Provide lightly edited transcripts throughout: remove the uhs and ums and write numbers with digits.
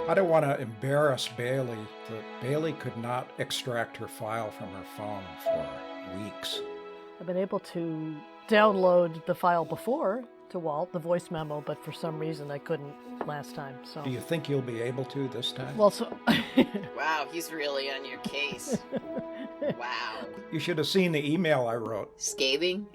I don't want to embarrass Bailey, but Bailey could not extract her file from her phone for weeks. I've been able to download the file before to Walt, the voice memo, but for some reason I couldn't last time. So Do you think you'll be able to this time? well, so Wow, he's really on your case. Wow. You should have seen the email I wrote. Scathing?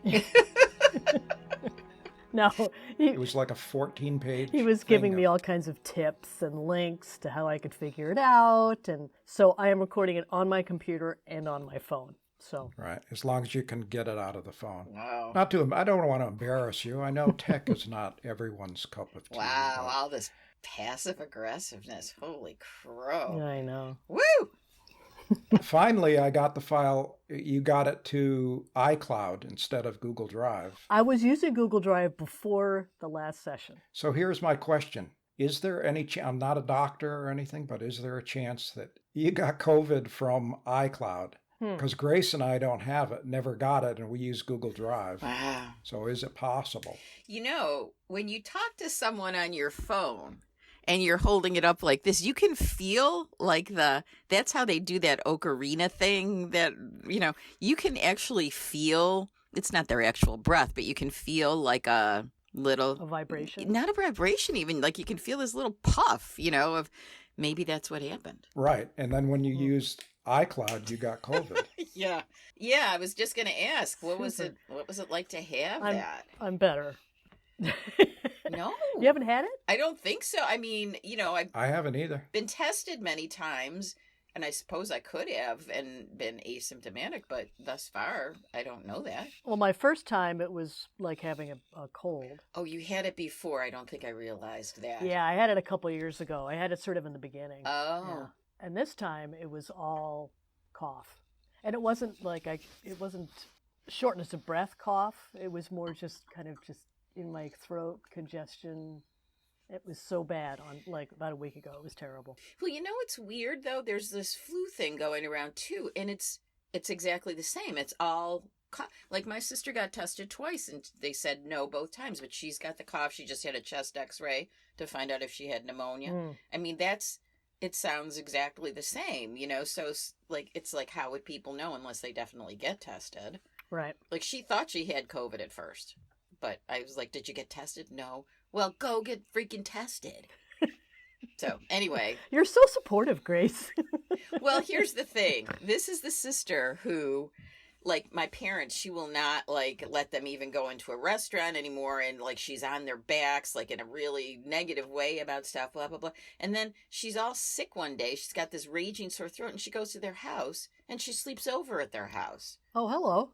no, It was like a 14-page he was giving me all kinds of tips and links to how I could figure it out, and so I am recording it on my computer and on my phone. So Right, as long as you can get it out of the phone. Wow. I don't want to embarrass you. I know tech is not everyone's cup of tea. Wow, all this passive aggressiveness. Holy crow. I know. Woo! Finally, I got the file. You got it to iCloud instead of Google Drive. I was using Google Drive before the last session. So here's my question. Is there any chance, I'm not a doctor or anything, but is there a chance that you got COVID from iCloud? Because Grace and I don't have it, never got it, and we use Google Drive. Wow. So is it possible? You know, when you talk to someone on your phone and you're holding it up like this, you can feel like that's how they do that ocarina thing that, you can actually feel, it's not their actual breath, but you can feel like a vibration. Not a vibration even, like you can feel this little puff, of maybe that's what happened. Right. And then when you used iCloud, you got COVID. Yeah. Yeah, I was just going to ask, what was it like to have that? I'm better. No. You haven't had it? I don't think so. I mean, I haven't either. Been tested many times, and I suppose I could have and been asymptomatic, but thus far, I don't know that. Well, my first time, it was like having a cold. Oh, you had it before. I don't think I realized that. Yeah, I had it a couple of years ago. I had it sort of in the beginning. Oh. Yeah. And this time, it was all cough. And it wasn't it wasn't shortness of breath cough. It was more just kind of just in my throat, congestion. It was so bad about a week ago. It was terrible. Well, it's weird though. There's this flu thing going around too, and it's exactly the same. It's all like my sister got tested twice, and they said no both times. But she's got the cough. She just had a chest X-ray to find out if she had pneumonia. I mean, it sounds exactly the same, So it's like how would people know unless they definitely get tested? Right. Like she thought she had COVID at first. But I was like, did you get tested? No. Well, go get freaking tested. So, anyway. You're so supportive, Grace. Well, here's the thing. This is the sister who, like, my parents, she will not, let them even go into a restaurant anymore. And, she's on their backs, in a really negative way about stuff, blah, blah, blah. And then she's all sick one day. She's got this raging sore throat. And she goes to their house. And she sleeps over at their house. Oh, hello.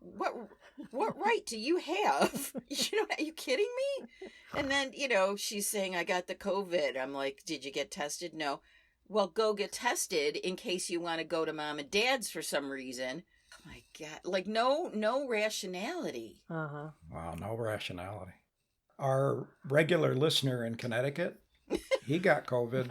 What right do you have? Are you kidding me? And then, she's saying, I got the COVID. I'm like, did you get tested? No. Well, go get tested in case you want to go to mom and dad's for some reason. Oh my God. No rationality. Uh-huh. Wow, no rationality. Our regular listener in Connecticut, he got COVID.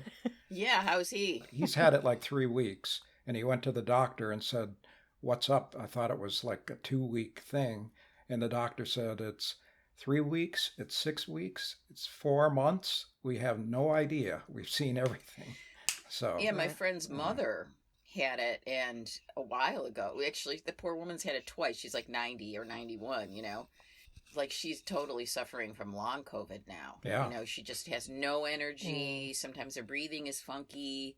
Yeah, how's he? He's had it 3 weeks. And he went to the doctor and said, what's up? I thought it was like a 2-week thing. And the doctor said, it's 3 weeks, it's 6 weeks, it's 4 months. We have no idea. We've seen everything. So yeah, my friend's mother had it, and a while ago. Actually, the poor woman's had it twice. She's 90 or 91, she's totally suffering from long COVID now. Yeah. She just has no energy. Sometimes her breathing is funky.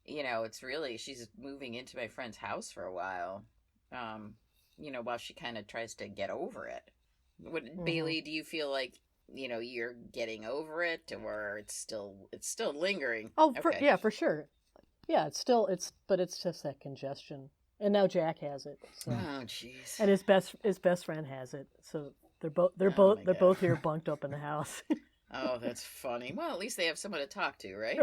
It's really, she's moving into my friend's house for a while, while she kind of tries to get over it. Bailey, do you feel like, you're getting over it, or it's still lingering? Oh, okay. For sure. Yeah, but it's just that congestion. And now Jack has it. So. Oh, jeez. And his best friend has it. So they're both here bunked up in the house. Oh, that's funny. Well, at least they have someone to talk to, right?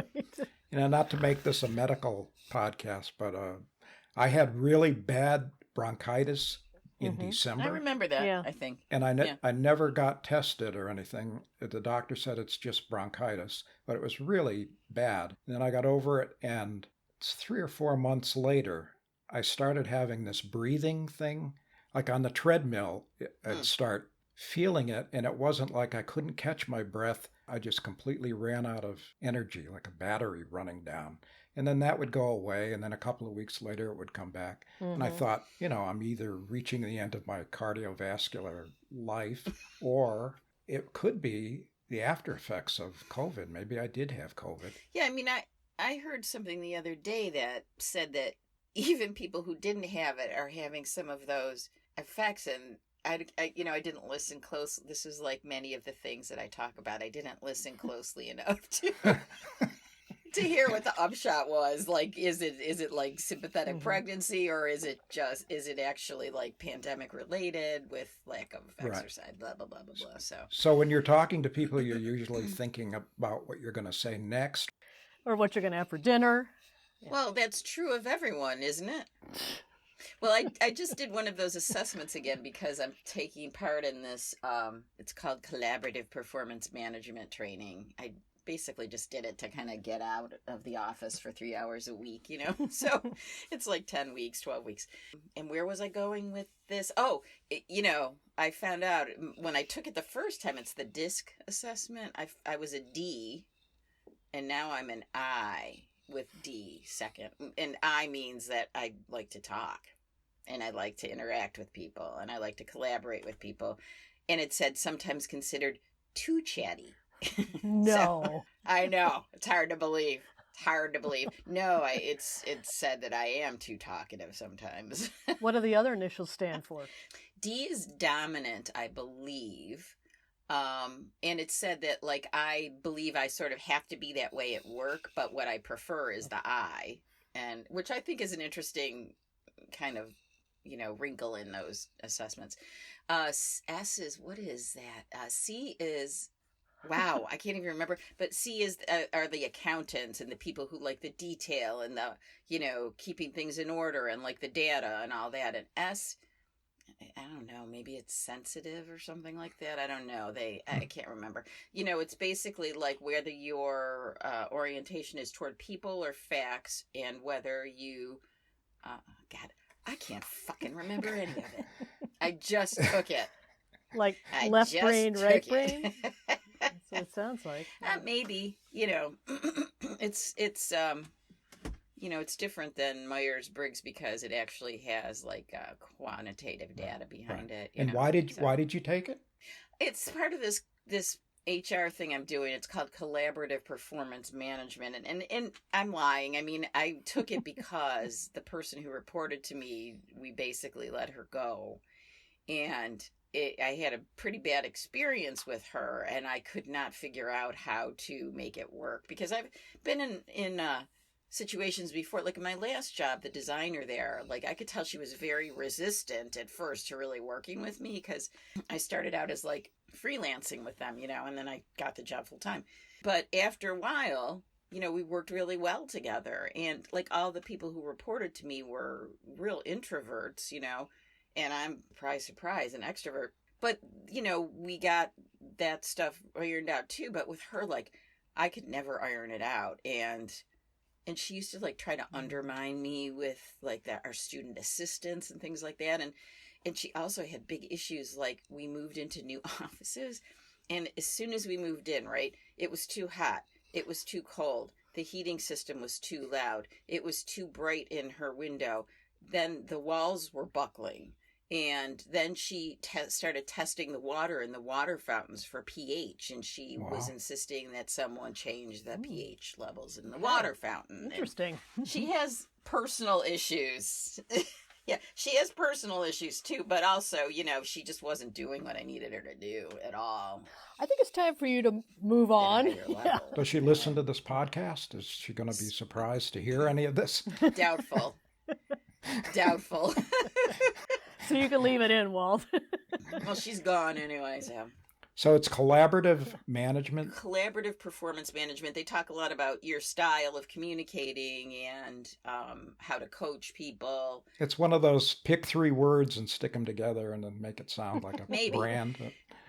Not to make this a medical podcast, but I had really bad bronchitis in December. I remember that, I think. And I never got tested or anything. The doctor said it's just bronchitis, but it was really bad. And then I got over it, and it's 3 or 4 months later, I started having this breathing thing. Like on the treadmill, I'd start feeling it, and it wasn't like I couldn't catch my breath. I just completely ran out of energy, like a battery running down. And then that would go away, and then a couple of weeks later it would come back. And I Mm-hmm. thought, I'm either reaching the end of my cardiovascular life, or it could be the after effects of COVID. Maybe I did have COVID. Yeah, I mean, I heard something the other day that said that even people who didn't have it are having some of those effects. And I didn't listen close. This is like many of the things that I talk about. I didn't listen closely enough to hear what the upshot was. Like, is it like sympathetic Mm-hmm. pregnancy, or is it actually like pandemic related with lack of Right. exercise, blah blah blah blah blah. So when you're talking to people, you're usually thinking about what you're going to say next. Or what you're going to have for dinner. Well, that's true of everyone, isn't it? Well, I just did one of those assessments again because I'm taking part in this, it's called collaborative performance management training. I basically just did it to kind of get out of the office for 3 hours a week, So it's like 10 weeks, 12 weeks. And where was I going with this? Oh, I found out when I took it the first time, it's the DISC assessment. I was a D, and now I'm an I with D second. And I means that I like to talk, and I like to interact with people, and I like to collaborate with people. And it said sometimes considered too chatty. No. So, I know. It's hard to believe. It's hard to believe. No, it's said that I am too talkative sometimes. What do the other initials stand for? D is dominant, I believe. And it said that, like, I believe I sort of have to be that way at work, but what I prefer is the I, and which I think is an interesting kind of, wrinkle in those assessments. S is, what is that? C is, wow, I can't even remember, but C is, are the accountants and the people who like the detail and the, keeping things in order and like the data and all that. And S, I don't know, maybe it's sensitive or something like that. I don't know. I can't remember. It's basically like whether your orientation is toward people or facts, and whether you, God, I can't fucking remember any of it. I just took it. Like I left just brain, right took brain? it. That's what it sounds like. Maybe, it's it's different than Myers-Briggs because it actually has like quantitative data behind it. And why did you take it? It's part of this HR thing I'm doing. It's called collaborative performance management, and I'm lying. I mean, I took it because the person who reported to me, we basically let her go, and I had a pretty bad experience with her, and I could not figure out how to make it work because I've been in situations before, like in my last job, the designer there, like I could tell she was very resistant at first to really working with me because I started out as like freelancing with them, and then I got the job full time. But after a while, we worked really well together, and like all the people who reported to me were real introverts, and I'm surprise, an extrovert. But, we got that stuff ironed out too. But with her, like, I could never iron it out. And she used to like try to undermine me with like our student assistants and things like that. And she also had big issues. Like, we moved into new offices, and as soon as we moved in, right, it was too hot. It was too cold. The heating system was too loud. It was too bright in her window. Then the walls were buckling. And then she started testing the water in the water fountains for pH, and she was insisting that someone change the pH levels in the water fountain. Interesting. And she has personal issues. Yeah, she has personal issues too, but also, she just wasn't doing what I needed her to do at all. I think it's time for you to move on. At a higher level. Does she listen to this podcast? Is she going to be surprised to hear any of this? Doubtful. Doubtful. So you can leave it in, Walt. Well, she's gone anyway, so. So it's collaborative management? Collaborative performance management. They talk a lot about your style of communicating and how to coach people. It's one of those pick 3 words and stick them together and then make it sound like a Maybe. brand.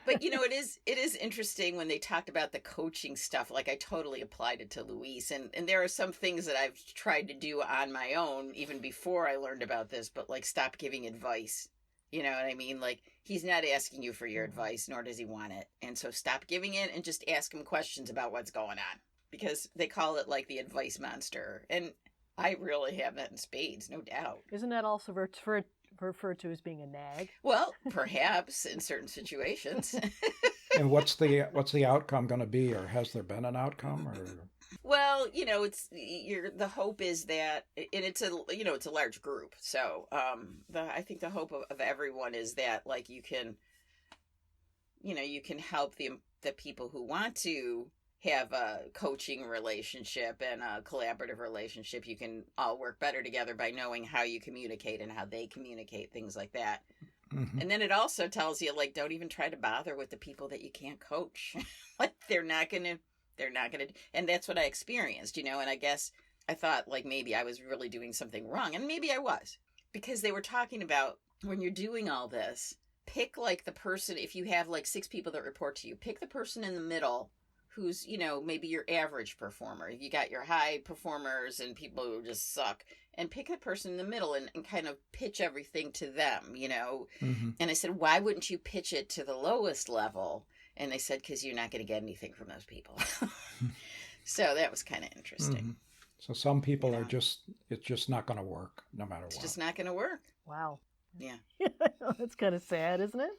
But it is interesting when they talked about the coaching stuff. Like, I totally applied it to Luis, and there are some things that I've tried to do on my own even before I learned about this, but like stop giving advice. You know what I mean? Like, He's not asking you for your advice, nor does he want it. And so stop giving it and just ask him questions about what's going on. Because they call it like the advice monster. And I really have that in spades, no doubt. Isn't that also referred to as being a nag? Well, perhaps in certain situations. And what's the outcome going to be, or has there been an outcome? Or Well, the hope is that, and it's a large group. So, I think the hope of everyone is that, like, you can help the people who want to have a coaching relationship and a collaborative relationship. You can all work better together by knowing how you communicate and how they communicate, things like that. Mm-hmm. And then it also tells you, like, don't even try to bother with the people that you can't coach. Like, they're not gonna, and that's what I experienced, and I guess I thought, like, maybe I was really doing something wrong, and maybe I was, because they were talking about, when you're doing all this, pick, like, the person, if you have, like, 6 people that report to you, pick the person in the middle who's, maybe your average performer. You got your high performers and people who just suck, and pick a person in the middle and kind of pitch everything to them, Mm-hmm. And I said, why wouldn't you pitch it to the lowest level? And they said, because you're not going to get anything from those people. So that was kind of interesting. Mm-hmm. So some people it's just not going to work no matter what. It's just not going to work. Wow. Yeah. That's kind of sad, isn't it?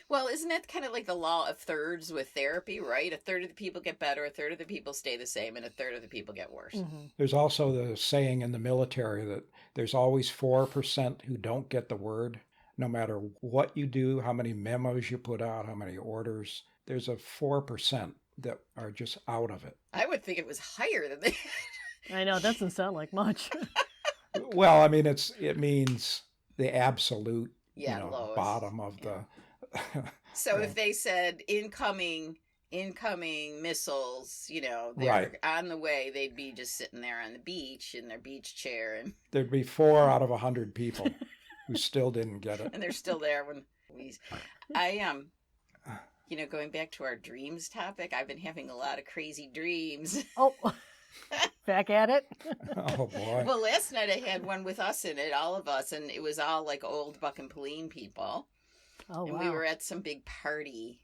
Well, isn't that kind of like the law of thirds with therapy, right? A third of the people get better, a third of the people stay the same, and a third of the people get worse. Mm-hmm. There's also the saying in the military that there's always 4% who don't get the word. No matter what you do, how many memos you put out, how many orders, there's a 4% that are just out of it. I would think it was higher than that. I know, it doesn't sound like much. Well, I mean, it means the absolute lowest. Bottom of the... So if they said incoming missiles, they're right on the way, they'd be just sitting there on the beach in their beach chair. And there'd be 4 out of 100 people who still didn't get it. And they're still there when going back to our dreams topic, I've been having a lot of crazy dreams. Oh, back at it? Oh, boy. Well, last night I had one with us in it, all of us, and it was all like old Buck and Pauline people. Oh, and wow. we were at some big party,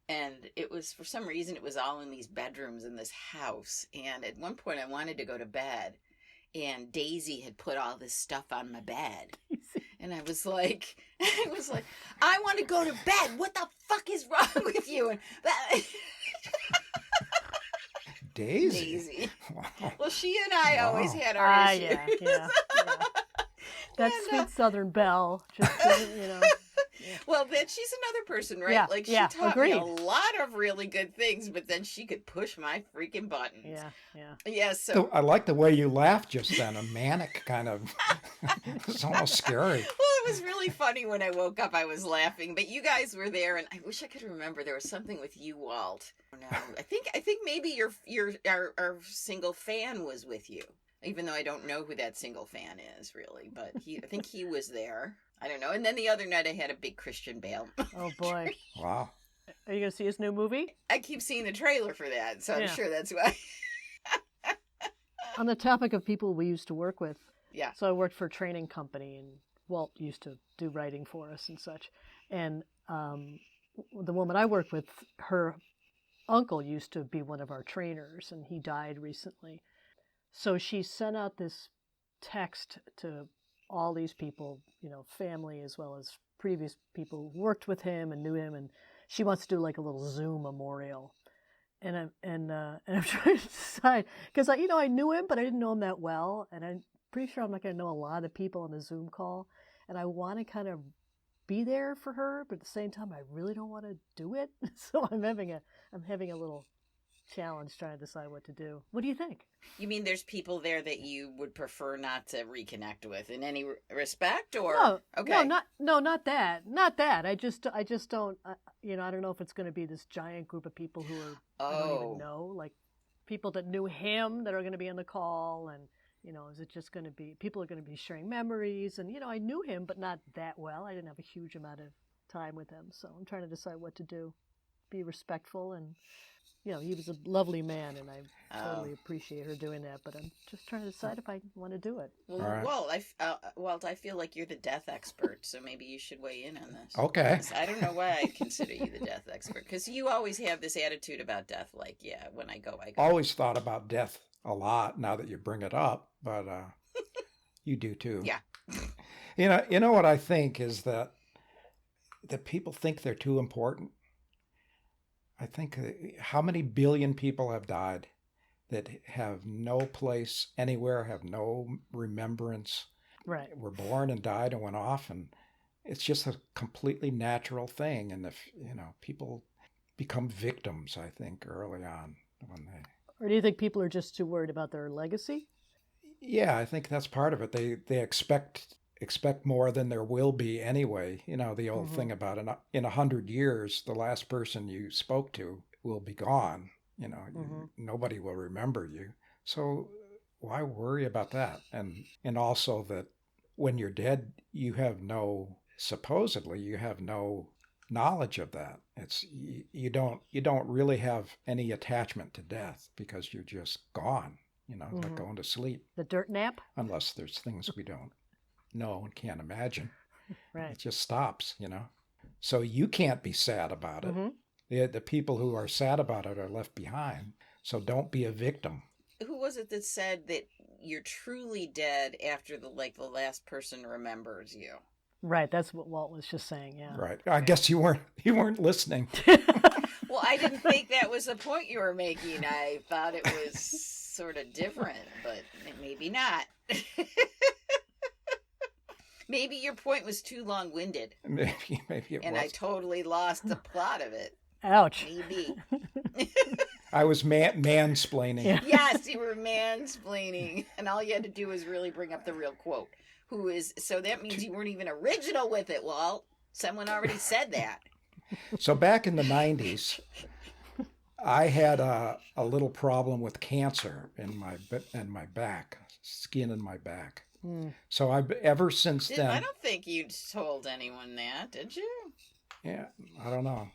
and it was, for some reason, it was all in these bedrooms in this house. And at one point I wanted to go to bed, and Daisy had put all this stuff on my bed. And I was like, I want to go to bed. What the fuck is wrong with you? And Daisy. Wow. Well, she and I always had our issues. Yeah. That sweet Southern belle, just Yeah. Well, then she's another person, right? Yeah, like, she taught me a lot of really good things, but then she could push my freaking buttons. Yeah, so... I like the way you laughed just then, a manic kind of... It's almost scary. Well, it was really funny when I woke up. I was laughing, but you guys were there, and I wish I could remember. There was something with you, Walt. No, I think maybe our single fan was with you, even though I don't know who that single fan is, really, but I think he was there. I don't know. And then the other night I had a big Christian Bale. Oh, boy. Wow. Are you going to see his new movie? I keep seeing the trailer for that, so I'm sure that's why. On the topic of people we used to work with. Yeah. So I worked for a training company, and Walt used to do writing for us and such. And the woman I worked with, her uncle used to be one of our trainers, and he died recently. So she sent out this text to all these people, family as well as previous people who worked with him and knew him, and she wants to do like a little Zoom memorial. And I'm trying to decide, because I knew him, but I didn't know him that well, and I'm pretty sure I'm not going to know a lot of the people on the Zoom call, and I want to kind of be there for her, but at the same time I really don't want to do it. So I'm having a little challenge trying to decide what to do. What do you think? You mean there's people there that you would prefer not to reconnect with in any respect, or no, okay? Not that. I just don't. I don't know if it's going to be this giant group of people who are I don't even know, like people that knew him that are going to be on the call, and is it just going to be people are going to be sharing memories, and I knew him, but not that well. I didn't have a huge amount of time with him, so I'm trying to decide what to do. Be respectful and he was a lovely man, and I Oh. totally appreciate her doing that. But I'm just trying to decide if I want to do it. Well, All right. Walt, I feel like you're the death expert, so maybe you should weigh in on this. Okay. 'Cause I don't know why I consider you the death expert, because you always have this attitude about death, like, yeah, when I go, I go. Always thought about death a lot now that you bring it up, but you do too. Yeah. You know what I think is that people think they're too important. I think how many billion people have died that have no place anywhere, have no remembrance, Right. were born and died and went off, and it's just a completely natural thing. And if people become victims, I think early on when they. Or do you think people are just too worried about their legacy? Yeah, I think that's part of it. They expect more than there will be anyway. The old thing about in 100 years, the last person you spoke to will be gone. Nobody will remember you. So why worry about that? And also that when you're dead, supposedly you have no knowledge of that. It's you don't really have any attachment to death because you're just gone. Like going to sleep. The dirt nap? Unless there's things we don't know and can't imagine. Right. It just stops, So you can't be sad about it. Mm-hmm. The people who are sad about it are left behind. So don't be a victim. Who was it that said that you're truly dead after the last person remembers you? Right, that's what Walt was just saying, yeah. Right. I guess you weren't listening. Well, I didn't think that was the point you were making. I thought it was sort of different, but maybe not. Maybe your point was too long-winded. Maybe it and was. I totally lost the plot of it. Ouch. Maybe. I was mansplaining. Yeah. Yes, you were mansplaining. And all you had to do was really bring up the real quote. So that means you weren't even original with it, Walt. Someone already said that. So back in the 90s, I had a little problem with cancer in my back, skin in my back. So ever since then. I don't think you told anyone that, did you? Yeah, I don't know.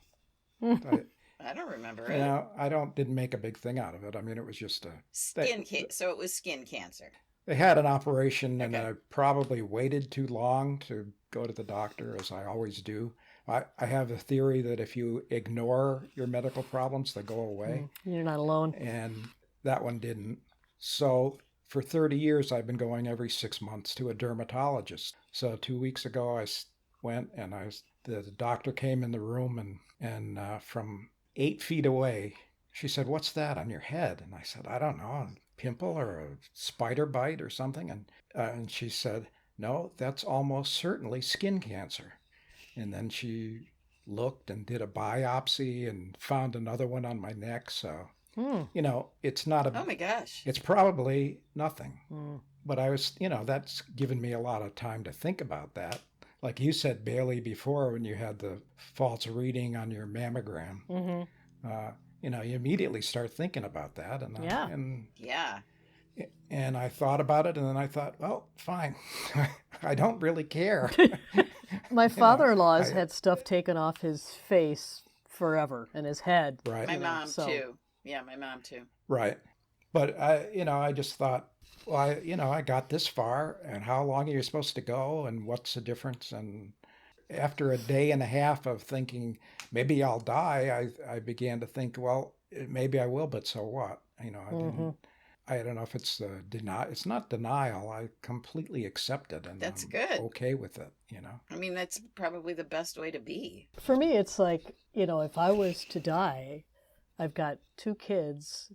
I don't remember it. I didn't make a big thing out of it. I mean, it was just so it was skin cancer. They had an operation, and Okay. I probably waited too long to go to the doctor, as I always do. I have a theory that if you ignore your medical problems, they go away. You're not alone. And that one didn't. So for 30 years, I've been going every 6 months to a dermatologist. So 2 weeks ago, I went, and the doctor came in the room, and from 8 feet away, she said, "What's that on your head?" And I said, "I don't know, a pimple or a spider bite or something." And she said, "No, that's almost certainly skin cancer." And then she looked and did a biopsy and found another one on my neck. So, it's not Oh my gosh. it's probably nothing. But that's given me a lot of time to think about that. Like you said, BAYLIE, before, when you had the false reading on your mammogram, you immediately start thinking about that. Yeah. And I thought about it, and then I thought, well, fine. I don't really care. My father-in-law's had stuff taken off his face forever and his head. Right. My mom too. Yeah, my mom too. Right. But I just thought, well, I got this far, and how long are you supposed to go, and what's the difference? And after a day and a half of thinking maybe I'll die, I began to think, well, maybe I will, but so what? I don't know if it's it's not denial. I completely accept it, and That's I'm good. okay with it. I mean, that's probably the best way to be. For me, it's like, if I was to die, I've got 2 kids.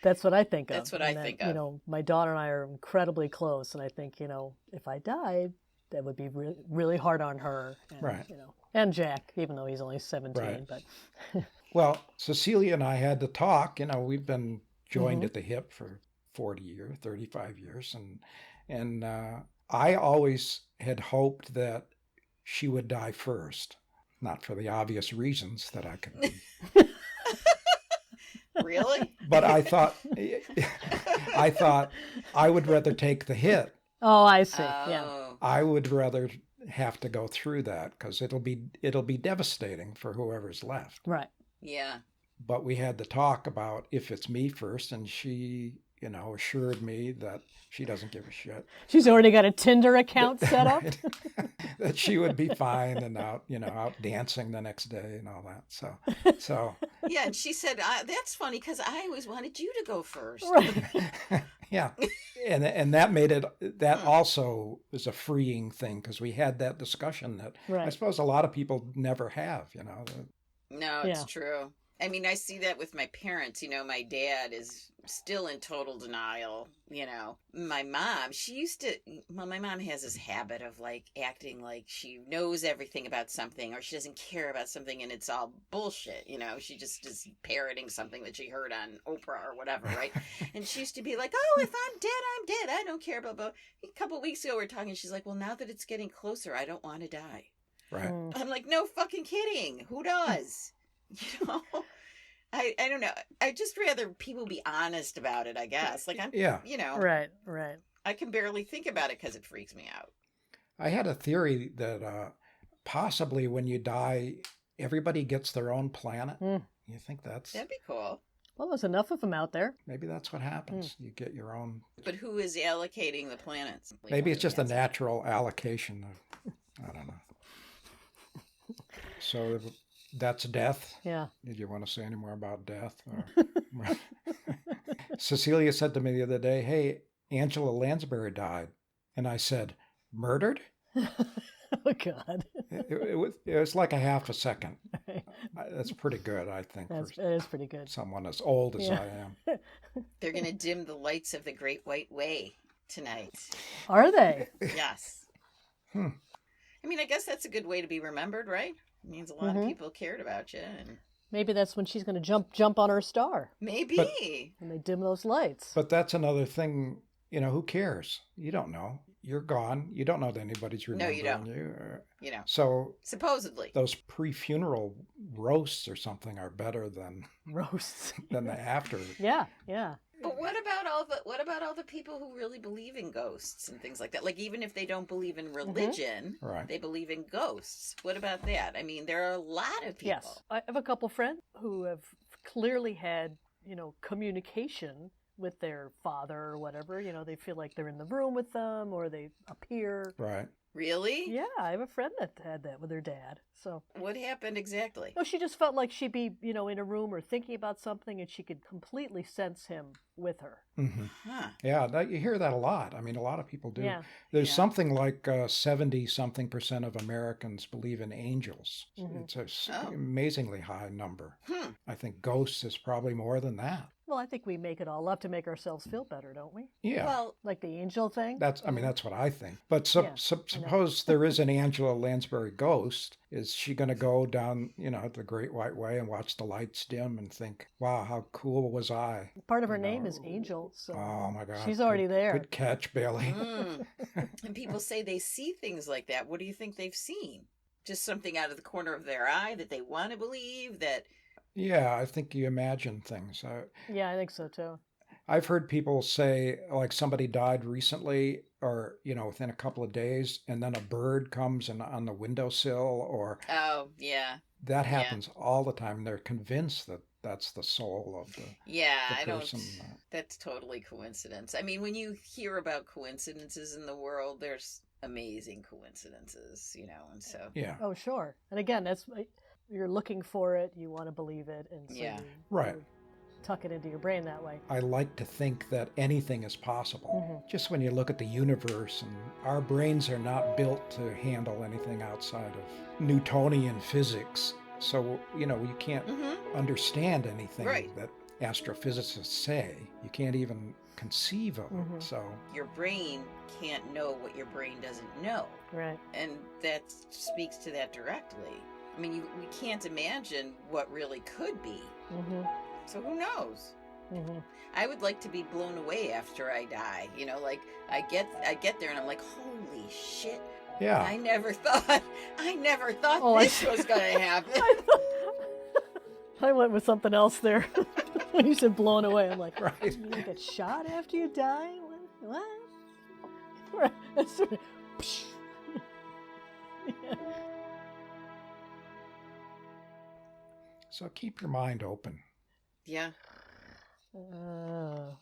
That's what I think of. That's what I think of. My daughter and I are incredibly close, and I think, if I died, that would be really, really hard on her. And, Right. And Jack, even though he's only 17. Right. But Well, Cecilia and I had to talk. We've been joined at the hip for 40 years, 35 years. And I always had hoped that she would die first, not for the obvious reasons that I could be. Really? But I thought I would rather take the hit. Oh, I see. Yeah. I would rather have to go through that because it'll be devastating for whoever's left. Right. Yeah. But we had the talk about if it's me first, and she, assured me that she doesn't give a shit. She's already got a Tinder account set up. Right? That she would be fine and out dancing the next day and all that. So Yeah, and she said, that's funny because I always wanted you to go first. Right. yeah, and that made it. That also is a freeing thing because we had that discussion that I Right. suppose a lot of people never have. No, it's Yeah. true. I mean, I see that with my parents. My dad is still in total denial. My mom, my mom has this habit of like acting like she knows everything about something or she doesn't care about something and it's all bullshit. She just is parroting something that she heard on Oprah or whatever, right? And she used to be like, oh, if I'm dead, I'm dead. I don't care about. A couple of weeks ago, we were talking. She's like, well, now that it's getting closer, I don't want to die. Right. I'm like, no fucking kidding. Who does? I don't know. I just rather people be honest about it, I guess. Like Yeah. Right. I can barely think about it because it freaks me out. I had a theory that possibly when you die, everybody gets their own planet. You think That'd be cool. Well, there's enough of them out there. maybe that's what happens? You get your own. But who is allocating the planets? Maybe it's just a natural allocation of. I don't know. So that's death. Yeah. Did you want to say any more about death? Or... Cecilia said to me the other day, "Hey, Angela Lansbury died," and I said, "Murdered?" Oh God. It was like a half a second. That's pretty good, I think, That for is pretty good. someone as old as Yeah. I am. They're going to dim the lights of the Great White Way tonight. Are they? Yes. I mean, I guess that's a good way to be remembered, right? It means a lot of people cared about you. And Maybe that's when she's going to jump on her star maybe. when they dim those lights. But that's another thing, who cares? You don't know. You're gone. You don't know that anybody's No, remembering you don't. you. So Supposedly. those pre-funeral roasts or something are better than Roasts. the after. Yeah. But what about all the people who really believe in ghosts and things like that? Like even if they don't believe in religion, Right. they believe in ghosts. What about that? I mean, there are a lot of people. Yes. I have a couple friends who have clearly had, communication with their father or whatever. They feel like they're in the room with them or they appear. Right. Really? Yeah, I have a friend that had that with her dad. So, What happened exactly? no, she just felt like she'd be, in a room or thinking about something and she could completely sense him with her. Mm-hmm. Huh. Yeah, you hear that a lot. I mean, a lot of people do. Yeah. There's Yeah. something like 70-something% of Americans believe in angels. Mhm. It's an Oh. amazingly high number. Hmm. I think ghosts is probably more than that. Well, I think we make it all up to make ourselves feel better, don't we? Yeah. Well, Like the angel thing. That's what I think. But Yeah, I know. suppose there is an Angela Lansbury ghost. Is she going to go down, the Great White Way and watch the lights dim and think, wow, how cool was I? Part of her name is Angel, so Oh, my God. she's already there. Good catch, Bailey. and people say they see things like that. What do you think they've seen? Just something out of the corner of their eye that they want to believe that. Yeah, I think you imagine things. Yeah, I think so too. I've heard people say, like, somebody died recently or, within a couple of days, and then a bird comes on the windowsill, or Oh, yeah. that happens all the time. They're convinced that that's the soul of the Yeah, I person. don't. That's totally coincidence. I mean, when you hear about coincidences in the world, there's amazing coincidences, and so. Yeah, Oh, sure. And again, that's you're looking for it, you want to believe it, and so Yeah. Right. you tuck it into your brain that way. I like to think that anything is possible. Mhm. Just when you look at the universe, and our brains are not built to handle anything outside of Newtonian physics. So, you can't understand anything Right. that astrophysicists say. You can't even conceive of it. So, Your brain can't know what your brain doesn't know. Right. And that speaks to that directly. I mean, we can't imagine what really could be. Mm-hmm. So who knows? Mm-hmm. I would like to be blown away after I die. Like I get there and I'm like, holy shit. yeah. I never thought Oh, this was going to happen. I went with something else there. When you said blown away, I'm like, Right. you gonna get shot after you die? What? Right. That's sort of, yeah. So keep your mind open. Yeah. Uh,